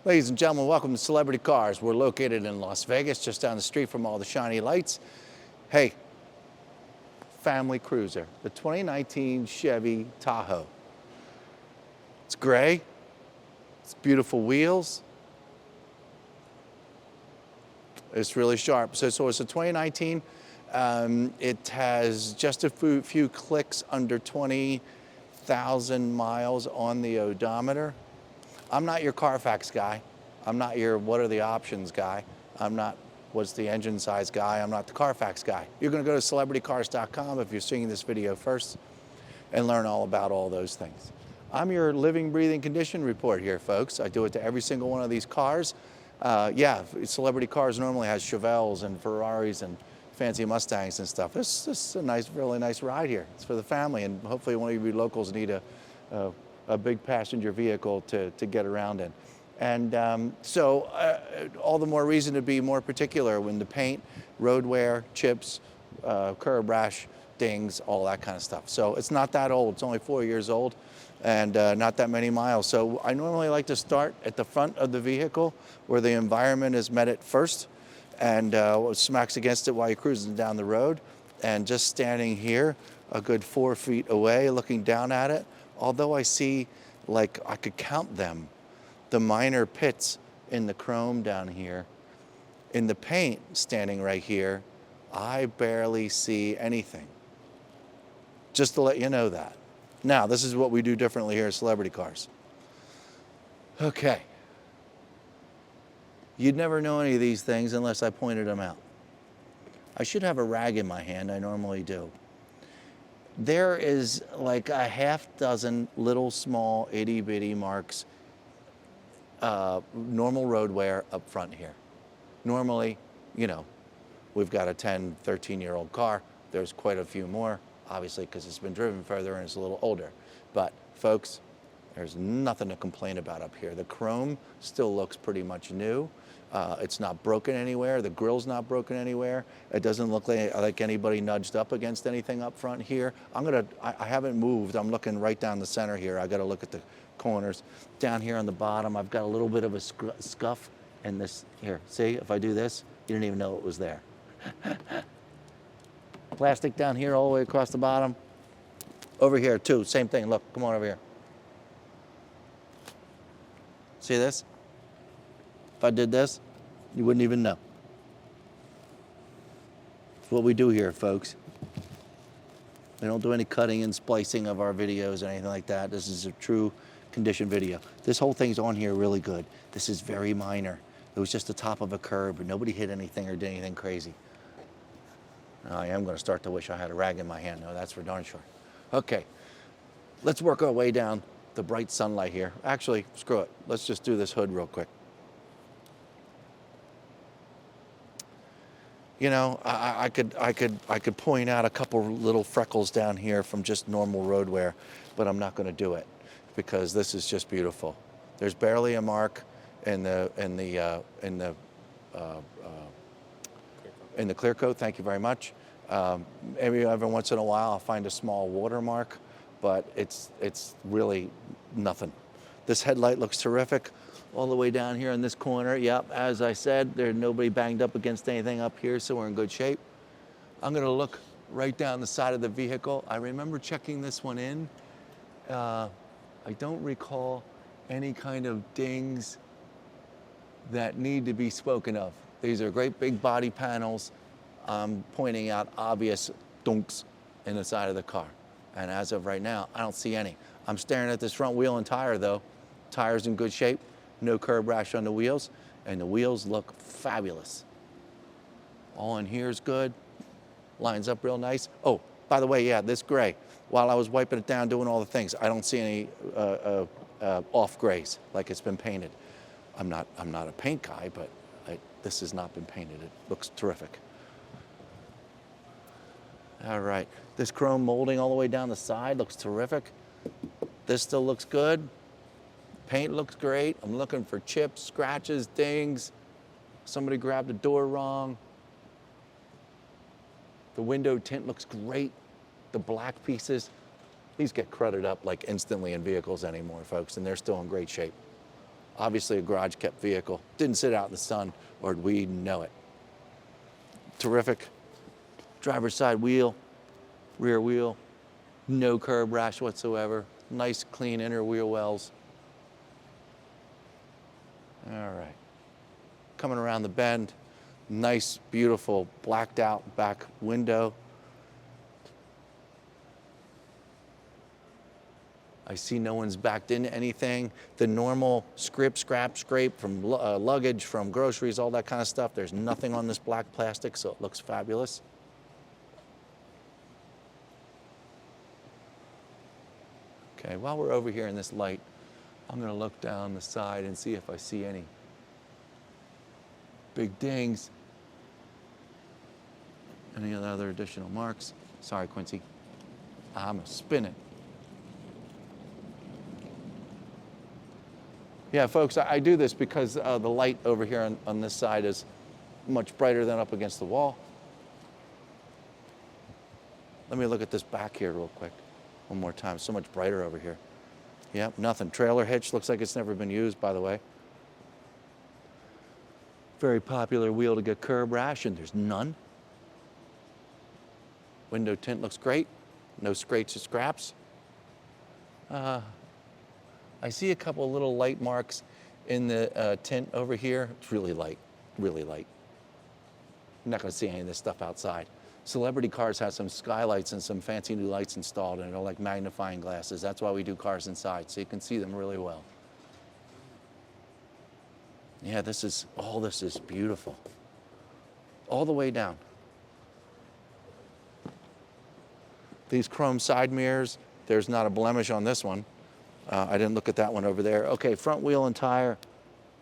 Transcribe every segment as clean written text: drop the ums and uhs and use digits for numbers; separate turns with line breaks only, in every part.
Ladies and gentlemen, welcome to Celebrity Cars. We're located in Las Vegas, just down the street from all the shiny lights. Hey, family cruiser, the 2019 Chevy Tahoe. It's gray, it's beautiful wheels. It's really sharp. So it's a 2019. It has just a few clicks under 20,000 miles on the odometer. I'm not your Carfax guy. I'm not your what are the options guy. I'm not what's the engine size guy. I'm not the Carfax guy. You're going to go to celebritycars.com if you're seeing this video first and learn all about all those things. I'm your living, breathing condition report here, folks. I do it to every single one of these cars. Yeah, Celebrity Cars normally has Chevelles and Ferraris and fancy Mustangs and stuff. This is a nice, really nice ride here. It's for the family, and hopefully one of you locals need a big passenger vehicle to get around in. And so all the more reason to be more particular when the paint, road wear, chips, curb rash, dings, all that kind of stuff. So it's not that old. It's only 4 years old and not that many miles. So I normally like to start at the front of the vehicle where the environment is met at first and smacks against it while you're cruising down the road. And just standing here a good 4 feet away looking down at it, although I see, like, I could count them, the minor pits in the chrome down here, in the paint standing right here, I barely see anything. Just to let you know that. Now, this is what we do differently here at Celebrity Cars. Okay. You'd never know any of these things unless I pointed them out. I should have a rag in my hand, I normally do. There is like a half dozen little small itty bitty marks, normal road wear up front here. Normally, you know, we've got a 10, 13-year-old car. There's quite a few more, obviously, because it's been driven further and it's a little older. But folks, there's nothing to complain about up here. The chrome still looks pretty much new. It's not broken anywhere. The grill's not broken anywhere. It doesn't look like anybody nudged up against anything up front here. I haven't moved. I'm looking right down the center here. I got to look at the corners. Down here on the bottom, I've got a little bit of a scuff in this. Here, see, if I do this, you didn't even know it was there. Plastic down here all the way across the bottom. Over here too, same thing. Look, come on over here. See this? If I did this, you wouldn't even know. It's what we do here, folks. We don't do any cutting and splicing of our videos or anything like that. This is a true condition video. This whole thing's on here really good. This is very minor. It was just the top of a curb, and nobody hit anything or did anything crazy. Now, I am going to start to wish I had a rag in my hand. No, that's for darn sure. Okay, let's work our way down the bright sunlight here. Actually, screw it. Let's just do this hood real quick. You know, I could point out a couple little freckles down here from just normal road wear, but I'm not going to do it because this is just beautiful. There's barely a mark in the clear coat. Thank you very much. Every once in a while, I'll find a small watermark, but it's really nothing. This headlight looks terrific. All the way down here in this corner, yep, as I said, there's nobody banged up against anything up here, so we're in good shape. I'm gonna look right down the side of the vehicle. I remember checking this one in. I don't recall any kind of dings that need to be spoken of. These are great big body panels. I'm pointing out obvious dunks in the side of the car. And as of right now, I don't see any. I'm staring at this front wheel and tire though. Tire's in good shape. No curb rash on the wheels, and the wheels look fabulous. All in here is good. Lines up real nice. Oh, by the way, yeah, this gray. While I was wiping it down, doing all the things, I don't see any off grays like it's been painted. I'm not a paint guy, but this has not been painted. It looks terrific. All right, this chrome molding all the way down the side looks terrific. This still looks good. Paint looks great. I'm looking for chips, scratches, dings. Somebody grabbed the door wrong. The window tint looks great. The black pieces, these get crudted up like instantly in vehicles anymore, folks, and they're still in great shape. Obviously a garage kept vehicle. Didn't sit out in the sun or we'd know it. Terrific. Driver's side wheel, rear wheel, no curb rash whatsoever. Nice clean inner wheel wells. All right. Coming around the bend, nice, beautiful, blacked out back window. I see no one's backed into anything. The normal scrape from luggage, from groceries, all that kind of stuff. There's nothing on this black plastic, so it looks fabulous. Okay, while we're over here in this light, I'm gonna look down the side and see if I see any big dings. Any other additional marks? Sorry, Quincy. I'm spinning. Yeah, folks, I do this because the light over here on this side is much brighter than up against the wall. Let me look at this back here real quick. One more time, so much brighter over here. Yep, nothing. Trailer hitch, looks like it's never been used, by the way. Very popular wheel to get curb rash, and there's none. Window tint looks great. No scrapes or scraps. I see a couple little light marks in the tint over here. It's really light, really light. You're not gonna see any of this stuff outside. Celebrity cars have some skylights and some fancy new lights installed, and they're like magnifying glasses. That's why we do cars inside, so you can see them really well. Yeah, this is beautiful. All the way down. These chrome side mirrors, there's not a blemish on this one. I didn't look at that one over there. Okay, front wheel and tire.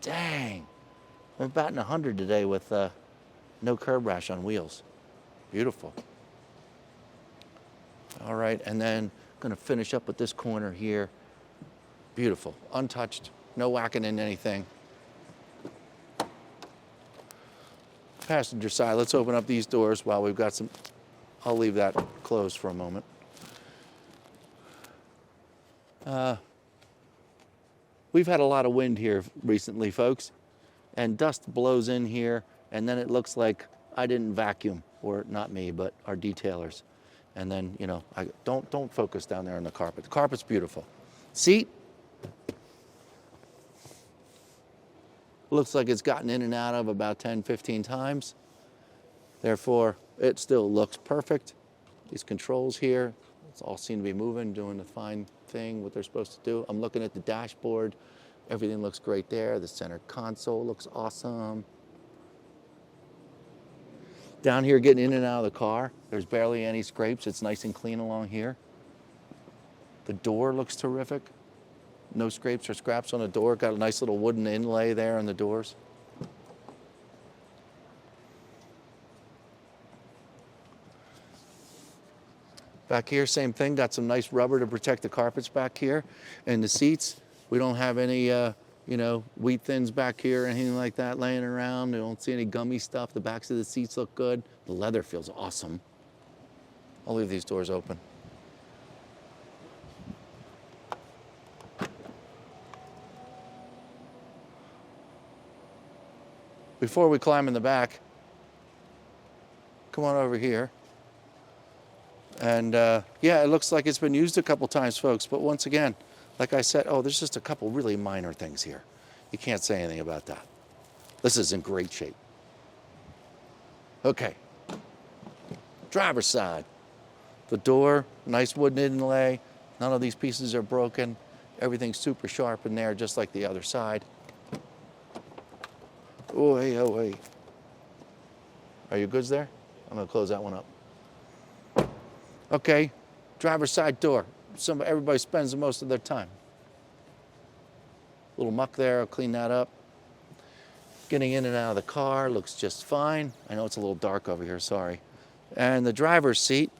Dang, I'm batting 100 today with no curb rash on wheels. Beautiful. All right, and then gonna finish up with this corner here. Beautiful, untouched, no whacking in anything. Passenger side, let's open up these doors while we've got some, I'll leave that closed for a moment. We've had a lot of wind here recently, folks, and dust blows in here, and then it looks like I didn't vacuum, or not me, but our detailers. And then, you know, don't focus down there on the carpet. The carpet's beautiful. Seat, looks like it's gotten in and out of about 10, 15 times. Therefore, it still looks perfect. These controls here, it's all seem to be moving, doing the fine thing, what they're supposed to do. I'm looking at the dashboard. Everything looks great there. The center console looks awesome. Down here, getting in and out of the car, there's barely any scrapes. It's nice and clean along here. The door looks terrific. No scrapes or scraps on the door. Got a nice little wooden inlay there on the doors. Back here, same thing. Got some nice rubber to protect the carpets back here. And the seats, we don't have any, you know, wheat thins back here or anything like that laying around. We don't see any gummy stuff. The backs of the seats look good. The leather feels awesome. I'll leave these doors open. Before we climb in the back, come on over here. And yeah, it looks like it's been used a couple times, folks. But once again, like I said, oh, there's just a couple really minor things here. You can't say anything about that. This is in great shape. Okay, driver's side. The door, nice wooden inlay. None of these pieces are broken. Everything's super sharp in there, just like the other side. Oh, hey, oh, hey. Are you goods there? I'm gonna close that one up. Okay, driver's side door. Everybody spends the most of their time. Little muck there, I'll clean that up. Getting in and out of the car looks just fine. I know it's a little dark over here, sorry. And the driver's seat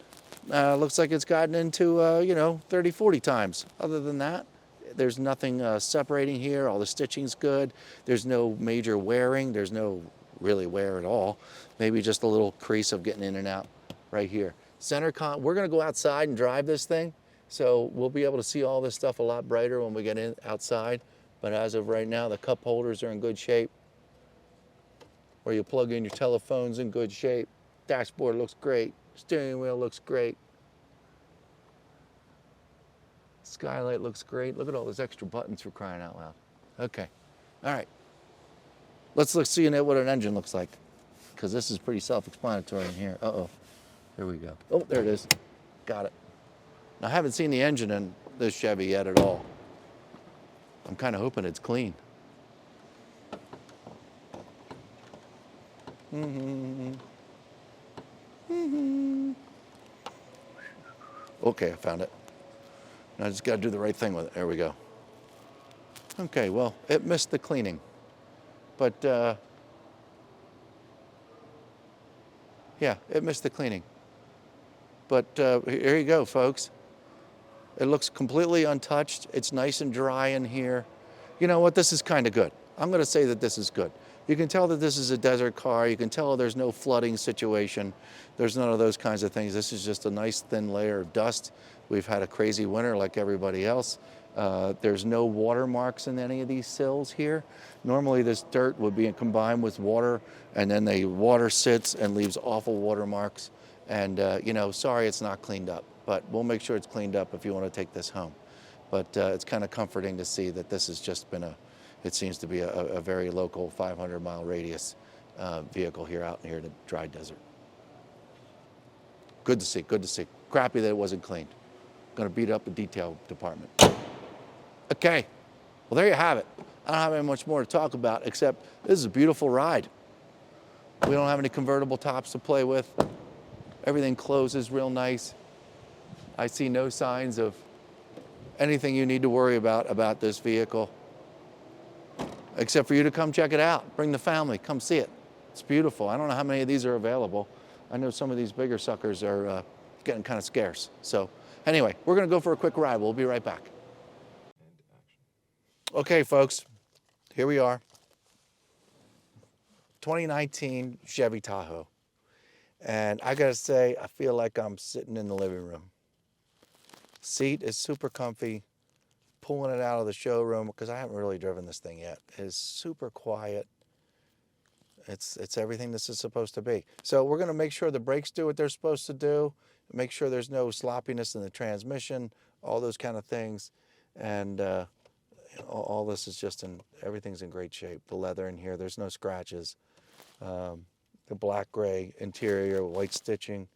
looks like it's gotten into, you know, 30, 40 times. Other than that, there's nothing separating here. All the stitching's good. There's no major wearing. There's no really wear at all. Maybe just a little crease of getting in and out right here. We're gonna go outside and drive this thing, so we'll be able to see all this stuff a lot brighter when we get in outside. But as of right now, the cup holders are in good shape. Where you plug in your telephone's in good shape. Dashboard looks great. Steering wheel looks great. Skylight looks great. Look at all those extra buttons for crying out loud. Okay. All right. Let's see what an engine looks like, because this is pretty self-explanatory in here. Uh-oh. Here we go. Oh, there it is. Got it. Now, I haven't seen the engine in this Chevy yet at all. I'm kind of hoping it's clean. Okay, I found it. Now I just got to do the right thing with it. There we go. Okay, well, it missed the cleaning. But, yeah, it missed the cleaning. But here you go, folks. It looks completely untouched. It's nice and dry in here. You know what? This is kind of good. I'm going to say that this is good. You can tell that this is a desert car. You can tell there's no flooding situation. There's none of those kinds of things. This is just a nice thin layer of dust. We've had a crazy winter like everybody else. There's no watermarks in any of these sills here. Normally this dirt would be combined with water, and then the water sits and leaves awful watermarks. And, you know, sorry it's not cleaned up, but we'll make sure it's cleaned up if you want to take this home. But it's kind of comforting to see that this has just been it seems to be a very local 500-mile radius vehicle here out here in the dry desert. Good to see, good to see. Crappy that it wasn't cleaned. Going to beat up the detail department. Okay, well, there you have it. I don't have any much more to talk about, except this is a beautiful ride. We don't have any convertible tops to play with. Everything closes real nice. I see no signs of anything you need to worry about this vehicle, except for you to come check it out. Bring the family, come see it. It's beautiful. I don't know how many of these are available. I know some of these bigger suckers are getting kind of scarce. So anyway, we're going to go for a quick ride. We'll be right back. Okay, folks, here we are. 2019 Chevy Tahoe. And I got to say, I feel like I'm sitting in the living room. Seat is super comfy. Pulling it out of the showroom, because I haven't really driven this thing yet, is super quiet. It's everything this is supposed to be. So we're going to make sure the brakes do what they're supposed to do, make sure there's no sloppiness in the transmission, all those kind of things. And all this is just everything's in great shape. The leather in here, there's no scratches. The black gray interior, white stitching.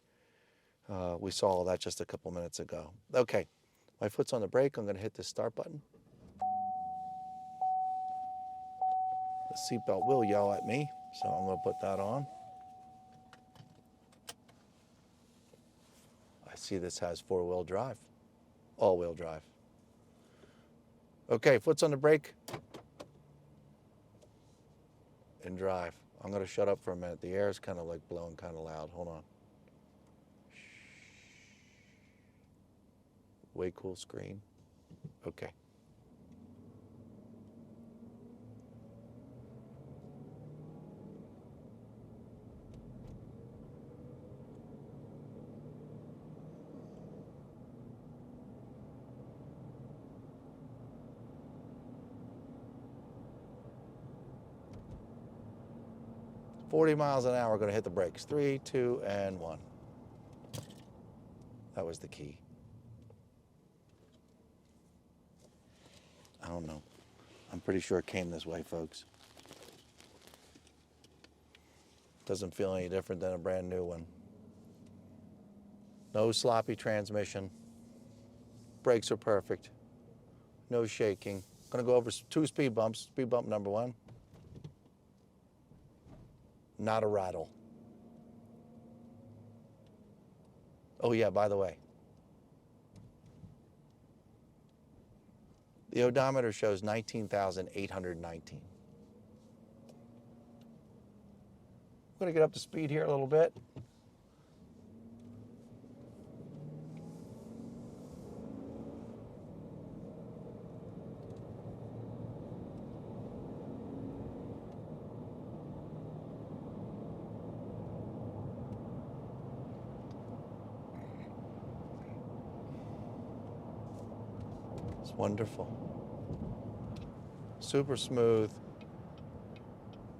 We saw all that just a couple minutes ago. Okay, my foot's on the brake. I'm going to hit the start button. The seatbelt will yell at me, so I'm going to put that on. I see this has four-wheel drive, all-wheel drive. Okay, foot's on the brake and drive. I'm going to shut up for a minute. The air is kind of like blowing kind of loud. Hold on. Way cool screen. Okay. $40 miles an hour, going to hit the brakes. 3, 2, and 1. That was the key. I don't know. I'm pretty sure it came this way, folks. Doesn't feel any different than a brand new one. No sloppy transmission. Brakes are perfect. No shaking. Going to go over 2 speed bumps. Speed bump number 1. Not a rattle. Oh yeah, by the way, the odometer shows 19,819. I'm going to get up to speed here a little bit. It's wonderful. super smooth.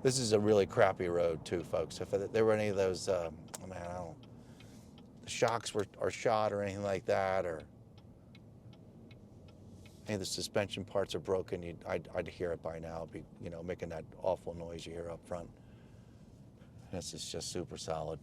This is a really crappy road too, folks. If there were any of those, man, I don't, the shocks are shot or anything like that, or any of the suspension parts are broken, I'd hear it by now. It'd be, you know, making that awful noise you hear up front. This is just super solid.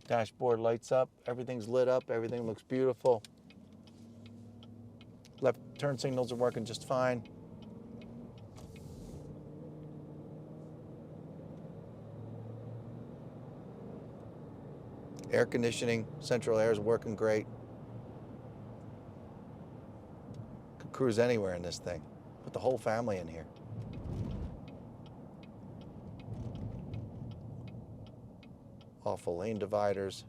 Dashboard lights up, everything's lit up, everything looks beautiful. Left turn signals are working just fine. Air conditioning, central air is working great. Could cruise anywhere in this thing. Put the whole family in here. Awful lane dividers.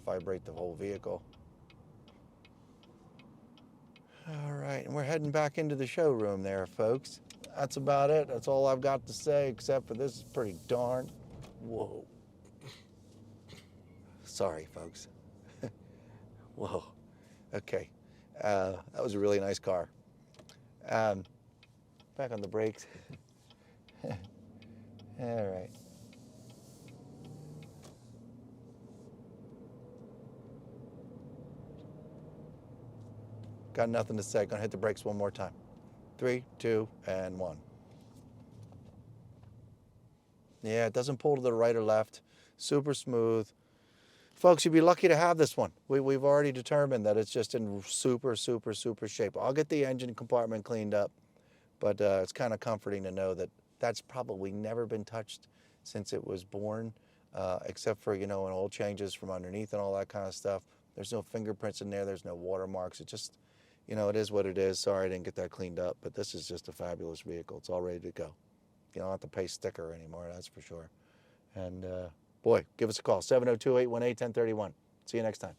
Vibrate the whole vehicle. All right, and we're heading back into the showroom there, folks. That's about it. That's all I've got to say, except for this is pretty darn. Whoa. Sorry, folks. Whoa. Okay. That was a really nice car. Back on the brakes. All right. Got nothing to say. Gonna hit the brakes one more time. 3, 2, and 1. Yeah, it doesn't pull to the right or left. Super smooth. Folks, you'd be lucky to have this one. We've already determined that it's just in super, super, super shape. I'll get the engine compartment cleaned up, but it's kind of comforting to know that that's probably never been touched since it was born, except for, you know, an oil changes from underneath and all that kind of stuff. There's no fingerprints in there. There's no watermarks. It just, you know, it is what it is. Sorry I didn't get that cleaned up, but this is just a fabulous vehicle. It's all ready to go. You don't have to pay sticker anymore, that's for sure. And boy, give us a call, 702-818-1031. See you next time.